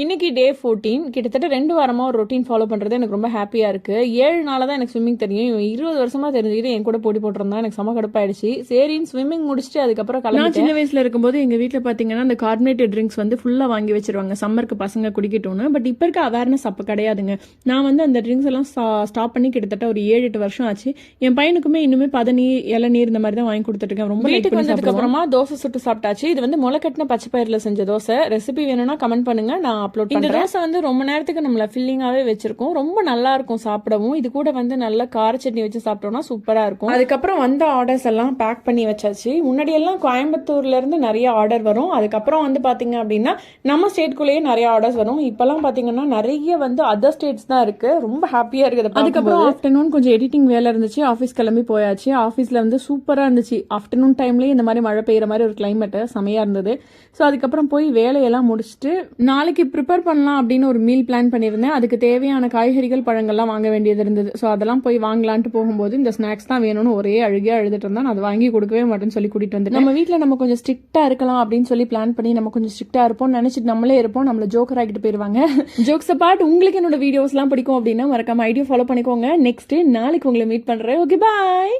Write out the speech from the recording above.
இன்னைக்கு டே 14 கிட்டத்தட்ட 2 வாரமா ஒரு ரொட்டீன் ஃபாலோ பண்றது எனக்கு ரொம்ப ஹாப்பியா இருக்கு. 7 நாளா தான் எனக்கு ஸ்விம்மிங் தெரியும். இவன் 20 வருஷமா தெரிஞ்சுக்கிட்டு என் கூட போட்டி போட்டிருந்தான். எனக்கு செம கடுப்பாயிடுச்சு. சரின்னு ஸ்விம்மிங் முடிச்சுட்டு அதுக்கப்புறம் நான் கிளம்பிட்டேன். சின்ன வயசுல இருக்கும்போது எங்க வீட்ல பாத்தீங்கன்னா அந்த கார்பனேட்டட் ட்ரிங்க்ஸ் வந்து ஃபுல்லா வாங்கி வச்சிருவாங்க சம்மருக்கு பசங்க குடிக்கட்டும்னு. பட் இப்ப இருக்க அவேர்னஸ் அப்ப கிடையாதுங்க. நான் வந்து அந்த ட்ரிங்க்ஸ் எல்லாம் ஸ்டாப் பண்ணி கிட்டத்தட்ட ஒரு 7-8 வருஷம் ஆச்சு. என் பையனுக்குமே இன்னுமே பதநீர் இளநீர் இந்த மாதிரி தான் வாங்கி கொடுத்துட்டு இருக்கேன். ரொம்ப வீட்டுக்கு வந்ததுக்கு அப்புறமா தோசை சுட்டு சாப்பிட்டாச்சு. இது வந்து முளைக்கட்டின பச்சை பயிரில் செஞ்ச தோசை. ரெசிபி வேணும்னா கமெண்ட் பண்ணுங்க, நான் அப்லோட் பண்றேன். இந்த தோசை வந்து ரொம்ப நேரத்துக்கு நம்மள ஃபில்லிங்காவே வச்சிருக்கோம். ரொம்ப நல்லா இருக்கும் சாப்பிடவும். இது கூட வந்து நல்ல கார சட்னி வச்சு சாப்பிட்டோம்னா சூப்பரா இருக்கும். அதுக்கப்புறம் வந்த ஆர்டர்ஸ் எல்லாம் பேக் பண்ணி வச்சாச்சு. முன்னாடி எல்லாம் கோயம்புத்தூர்ல இருந்து நிறைய ஆர்டர் வரும். அதுக்கப்புறம் வந்து பாத்தீங்க அப்படின்னா நம்ம ஸ்டேட்குள்ளேயே நிறைய ஆர்டர்ஸ் வரும். இப்பெல்லாம் பாத்தீங்கன்னா நிறைய வந்து அதர் ஸ்டேட்ஸ் தான் இருக்கு. ரொம்ப ஹாப்பியா இருக்குது. அதுக்கப்புறம் ஆஃப்டர்நூன் கொஞ்சம் எடிட்டிங் வேலை இருந்துச்சு. ஆஃபீஸ் கிளம்பி போயாச்சு. ஆஃபீஸ்ல வந்து சூப்பரா இருந்துச்சு. ஆஃப்டர்நூன் டைம்லயே இந்த மாதிரி மழை பெய்யுற மாதிரி ஒரு கிளைமேட் செமையா இருந்தது. ஸோ அதுக்கப்புறம் போய் வேலையெல்லாம் முடிச்சுட்டு நாளைக்கு ப்ரிப்பேர் பண்ணலாம் அப்படின்னு ஒரு மீல் பிளான் பண்ணியிருந்தேன். அதுக்கு தேவையான காய்கறிகள் பழங்கள்லாம் வாங்க வேண்டியது இருந்தது. ஸோ அதெல்லாம் போய் வாங்கலான்ட்டு போகும்போது இந்த ஸ்நாக்ஸ் தான் வேணும்னு ஒரே அழுகியா அழுதுட்டு இருந்தான். அதை வாங்கி கொடுக்கவே மாட்டேன்னு சொல்லி கூட்டிட்டு வந்து நம்ம வீட்டில் நம்ம கொஞ்சம் ஸ்ட்ரிக்டா இருக்கலாம் அப்படின்னு சொல்லி பிளான் பண்ணி நம்ம கொஞ்சம் ஸ்ட்ரிக்டா இருப்போம் நினைச்சிட்டு நம்மளே இருப்போம். நம்மள ஜோக்கர் ஆகிட்டு போயிருவாங்க. ஜோக்ஸ் அப்பார்ட் உங்களுக்கு என்னோட வீடியோஸ்லாம் பிடிக்கும் அப்படின்னா மறக்காம ஐடியா ஃபாலோ பண்ணிக்கோங்க. நெக்ஸ்ட் நாளைக்கு உங்களை மீட் பண்றேன். Okay bye.